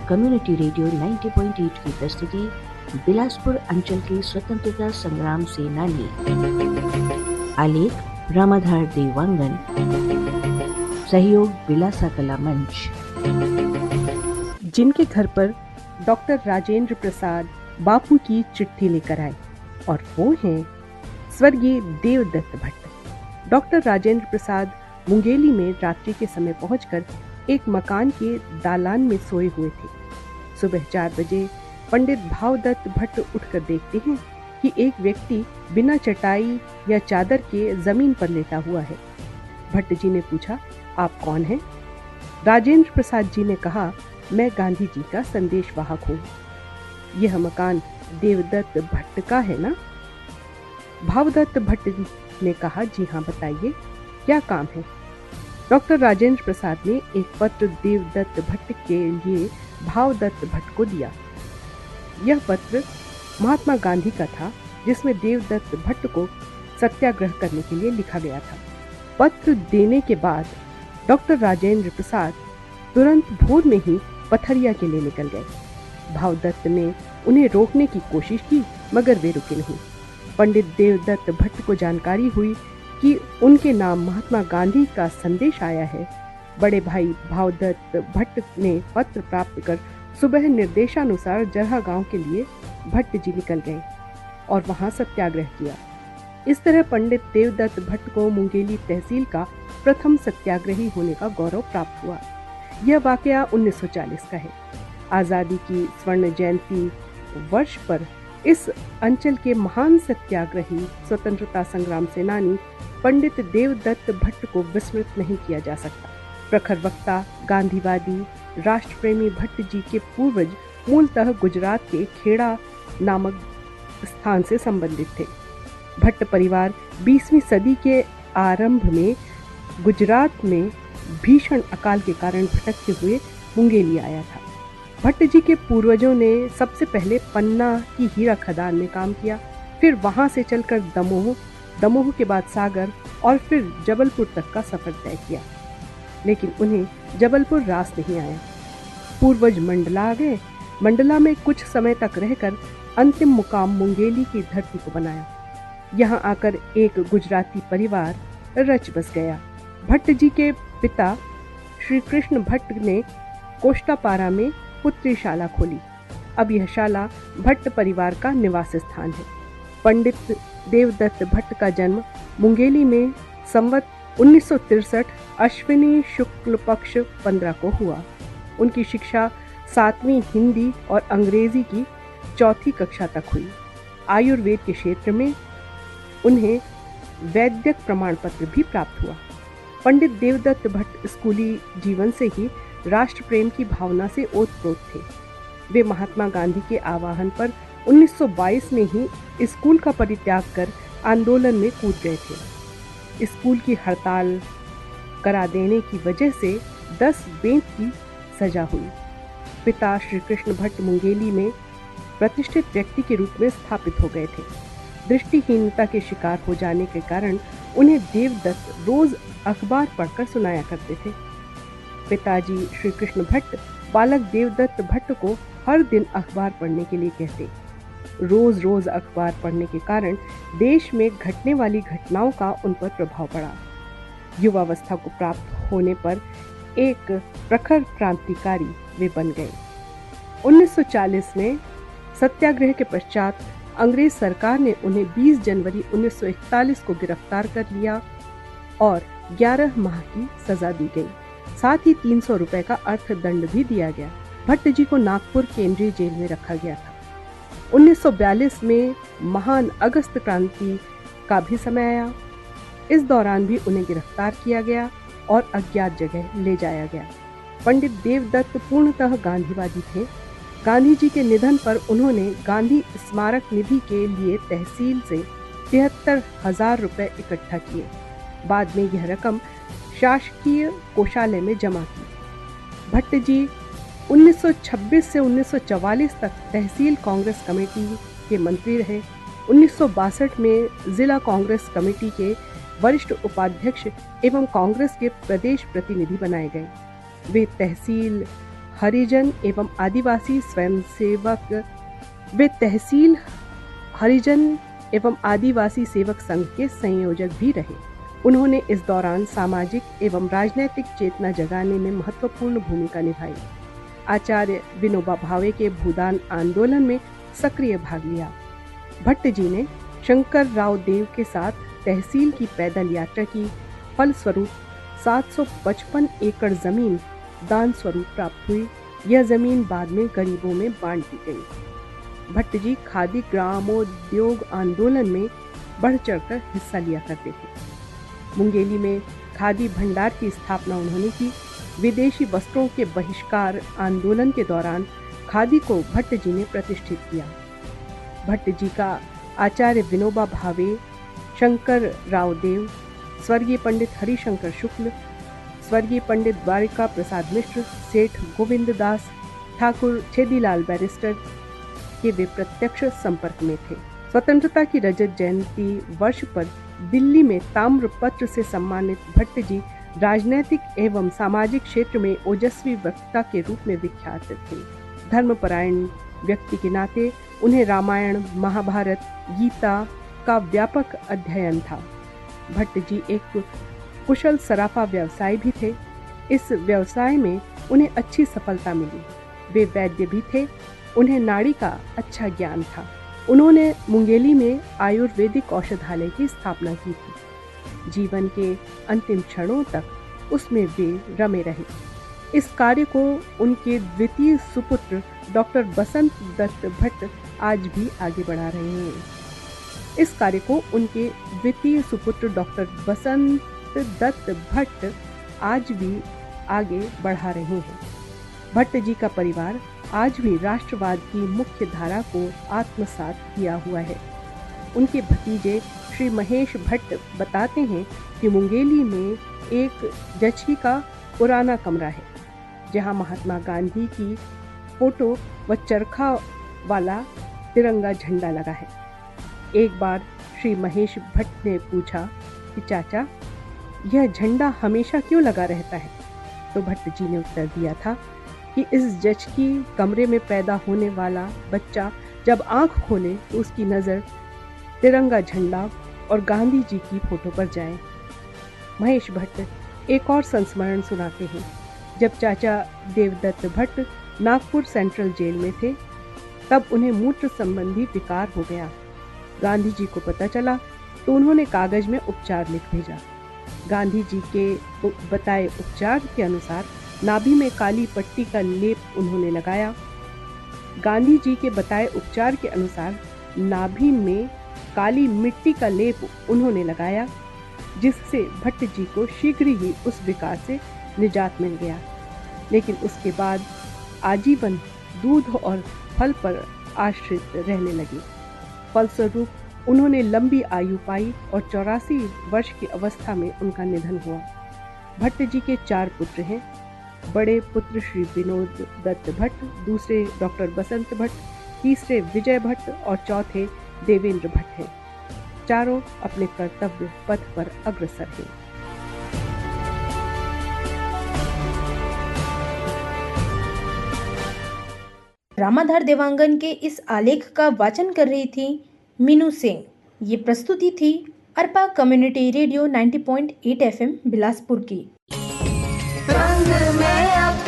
Community radio 90.8 की प्रस्तुति बिलासपुर अंचल के स्वतंत्रता संग्राम सेनानी। आलेख रामाधार देवांगन। सहयोग बिलासा कला मंच। जिनके घर पर डॉक्टर राजेंद्र प्रसाद बापू की चिट्ठी लेकर आए और वो हैं स्वर्गीय देवदत्त भट्ट। डॉक्टर राजेंद्र प्रसाद मुंगेली में रात्रि के समय पहुंचकर एक मकान के दालान में सोए हुए थे। सुबह 4 बजे पंडित भावदत्त भट्ट उठकर देखते हैं कि एक व्यक्ति बिना चटाई या चादर के जमीन पर लेटा हुआ है। भट्ट जी ने पूछा, आप कौन हैं? राजेंद्र प्रसाद जी ने कहा, मैं गांधी जी का संदेश वाहक हूँ। यह मकान देवदत्त भट्ट का है ना? भावदत्त भट्ट ने कहा, जी हाँ, बताइए क्या काम है? डॉक्टर राजेंद्र प्रसाद ने एक पत्र देवदत्त भट्ट के लिए भावदत्त भट्ट को दिया। यह पत्र महात्मा गांधी का था, जिसमें देवदत्त भट्ट को सत्याग्रह करने के लिए लिखा गया था। पत्र देने के बाद डॉक्टर राजेंद्र प्रसाद तुरंत भोर में ही पथरिया के लिए निकल गए। भावदत्त ने उन्हें रोकने की कोशिश की, मगर वे रुके नहीं। पंडित देवदत्त भट्ट को जानकारी हुई कि उनके नाम महात्मा गांधी का संदेश आया है। बड़े भाई भावदत्त भट्ट ने पत्र प्राप्त कर सुबह निर्देशानुसार जरहा गांव के लिए भट्ट जी निकल गए और वहां सत्याग्रह किया। इस तरह पंडित देवदत्त भट्ट को मुंगेली तहसील का प्रथम सत्याग्रही होने का गौरव प्राप्त हुआ। यह वाकया 1940 का है। आज़ादी की स्वर्ण जयंती वर्ष पर इस अंचल के महान सत्याग्रही स्वतंत्रता संग्राम सेनानी पंडित देवदत्त भट्ट को विस्मृत नहीं किया जा सकता। प्रखर वक्ता, गांधीवादी, राष्ट्र प्रेमी भट्ट जी के पूर्वज मूलतः गुजरात के खेड़ा नामक स्थान से संबंधित थे। भट्ट परिवार 20वीं सदी के आरंभ में गुजरात में भीषण अकाल के कारण भटकते हुए मुंगेली आया था। भट्ट जी के पूर्वजों ने सबसे पहले पन्ना की हीरा खदान में काम किया, फिर वहां से चलकर दमोह के बाद सागर और फिर जबलपुर तक का सफर तय किया। लेकिन उन्हें जबलपुर रास नहीं आया। पूर्वज मंडला आ गए। मंडला में कुछ समय तक रहकर अंतिम मुकाम मुंगेली की धरती को बनाया। यहाँ आकर एक गुजराती परिवार रच बस गया। भट्ट जी के पिता श्री कृष्ण भट्ट ने कोष्टापारा में पुत्री शाला खोली। अब यह शाला भट्ट परिवार का निवास स्थान है। पंडित देवदत्त भट्ट का जन्म मुंगेली में संवत 1963 अश्विनी शुक्ल पक्ष 15 को हुआ। उनकी शिक्षा 7वीं हिंदी और अंग्रेजी की 4थी कक्षा तक हुई। आयुर्वेद के क्षेत्र में उन्हें वैद्यक प्रमाण पत्र भी प्राप्त हुआ। पंडित देवदत्त भट्ट स्कूली जीवन से ही राष्ट्र प्रेम की भावना से ओतप्रोत थे। वे महात्मा गांधी के आह्वान पर 1922 में ही स्कूल का परित्याग कर आंदोलन में कूद गए थे। स्कूल की हड़ताल करा देने की वजह से 10 बेंत की सजा हुई। पिता श्री कृष्ण भट्ट मुंगेली में प्रतिष्ठित व्यक्ति के रूप में स्थापित हो गए थे। दृष्टिहीनता के शिकार हो जाने के कारण उन्हें देवदत्त रोज अखबार पढ़कर सुनाया करते थे। पिताजी श्री कृष्ण भट्ट बालक देवदत्त भट्ट को हर दिन अखबार पढ़ने के लिए कहते। रोज रोज अखबार पढ़ने के कारण देश में घटने वाली घटनाओं का उन पर प्रभाव पड़ा। युवावस्था को प्राप्त होने पर एक प्रखर क्रांतिकारी वे बन गए। 1940 में सत्याग्रह के पश्चात अंग्रेज सरकार ने उन्हें 20 जनवरी 1941 को गिरफ्तार कर लिया और 11 माह की सजा दी गई। साथ ही 300 रुपए का अर्थदंड भी दिया गया। भट्ट जी को नागपुर केंद्रीय जेल में रखा गया था। 1942 में महान अगस्त क्रांति का भी समय आया। इस दौरान भी उन्हें गिरफ्तार किया गया और अज्ञात जगह ले जाया गया। पंडित देवदत्त पूर्णतः गांधीवादी थे। गांधी जी के निधन पर उन्होंने गांधी स्मारक निधि के लिए तहसील से 73,000 रुपए इकट्ठा किए। बाद में यह रकम शासकीय कोषालय में जमा की। भट्ट जी 1926 से 1944 तक तहसील कांग्रेस कमेटी के मंत्री रहे। 1962 में जिला कांग्रेस कमेटी के वरिष्ठ उपाध्यक्ष एवं कांग्रेस के प्रदेश प्रतिनिधि बनाए गए। वे तहसील, हरिजन एवं आदिवासी स्वयंसेवक वे तहसील हरिजन एवं आदिवासी सेवक संघ के संयोजक भी रहे। उन्होंने इस दौरान सामाजिक एवं राजनैतिक चेतना जगाने में महत्वपूर्ण भूमिका निभाई। आचार्य विनोबा भावे के भूदान आंदोलन में सक्रिय भाग लिया। भट्ट जी ने शंकर राव देव के साथ तहसील की पैदल यात्रा की। फलस्वरूप 755 एकड़ जमीन दान स्वरूप प्राप्त हुई। यह जमीन बाद में गरीबों में बांट दी गई। भट्ट जी खादी ग्रामोद्योग आंदोलन में बढ़ चढ़कर हिस्सा लिया करते थे। मुंगेली में खादी भंडार की स्थापना उन्होंने की। विदेशी वस्त्रों के बहिष्कार आंदोलन के दौरान खादी को भट्ट जी ने प्रतिष्ठित किया। भट्ट जी का आचार्य विनोबा भावे, शंकर राव देव, स्वर्गीय पंडित हरिशंकर शुक्ल, स्वर्गीय पंडित द्वारिका प्रसाद मिश्र, सेठ गोविंद दास, ठाकुर छेदीलाल बैरिस्टर के वे प्रत्यक्ष संपर्क में थे। स्वतंत्रता की रजत जयंती वर्ष पर दिल्ली में ताम्रपत्र से सम्मानित भट्ट जी राजनैतिक एवं सामाजिक क्षेत्र में ओजस्वी वक्ता के रूप में विख्यात थे। धर्मपरायण व्यक्ति के नाते उन्हें रामायण, महाभारत, गीता का व्यापक अध्ययन था। भट्ट जी एक कुशल सराफा व्यवसायी भी थे। इस व्यवसाय में उन्हें अच्छी सफलता मिली। वे वैद्य भी थे। उन्हें नाड़ी का अच्छा ज्ञान था। उन्होंने मुंगेली में आयुर्वेदिक औषधालय की स्थापना की थी। जीवन के अंतिम क्षणों तक उसमें वे रमे रहे। इस कार्य को उनके द्वितीय सुपुत्र डॉक्टर बसंत दत्त भट्ट आज भी आगे बढ़ा रहे हैं। इस कार्य को उनके द्वितीय सुपुत्र डॉक्टर बसंत दत्त भट्ट आज भी आगे बढ़ा रहे हैं। भट्ट जी का परिवार आज भी राष्ट्रवाद की मुख्य धारा को आत्मसात किया हुआ है। उनके भतीजे श्री महेश भट्ट बताते हैं कि मुंगेली में एक जचकी का पुराना कमरा है, जहां महात्मा गांधी की फोटो व चरखा वाला तिरंगा झंडा लगा है। एक बार श्री महेश भट्ट ने पूछा कि चाचा, यह झंडा हमेशा क्यों लगा रहता है? तो भट्ट जी ने उत्तर दिया था कि इस जचकी कमरे में पैदा होने वाला बच्चा जब आंख खोले तो उसकी नज़र तिरंगा झंडा और गांधी जी की फोटो पर जाए। महेश भट्ट एक और संस्मरण सुनाते हैं। जब चाचा देवदत्त भट्ट नागपुर सेंट्रल जेल में थे, तब उन्हें मूत्र संबंधी विकार हो गया। गांधी जी को पता चला तो उन्होंने कागज में उपचार लिख भेजा। गांधी जी के बताए उपचार के अनुसार नाभि में काली पट्टी का लेप उन्होंने लगाया। गांधी जी के बताए उपचार के अनुसार नाभि में काली मिट्टी का लेप उन्होंने लगाया, जिससे भट्ट जी को शीघ्र ही उस विकार से निजात मिल गया। लेकिन उसके बाद आजीवन दूध और फल पर आश्रित रहने लगे। फलस्वरूप उन्होंने लंबी आयु पाई और 84 वर्ष की अवस्था में उनका निधन हुआ। भट्ट जी के 4 पुत्र हैं। बड़े पुत्र श्री विनोद दत्त भट्ट, दूसरे डॉक्टर बसंत भट्ट, तीसरे विजय भट्ट और चौथे देवेंद्र भट्ट हैं। चारों अपने कर्तव्य पथ पर अग्रसर हैं। रामाधार देवांगन के इस आलेख का वाचन कर रही थी मीनू सिंह। ये प्रस्तुति थी Arpa community radio 90.8 FM Bilaspur की। रंग में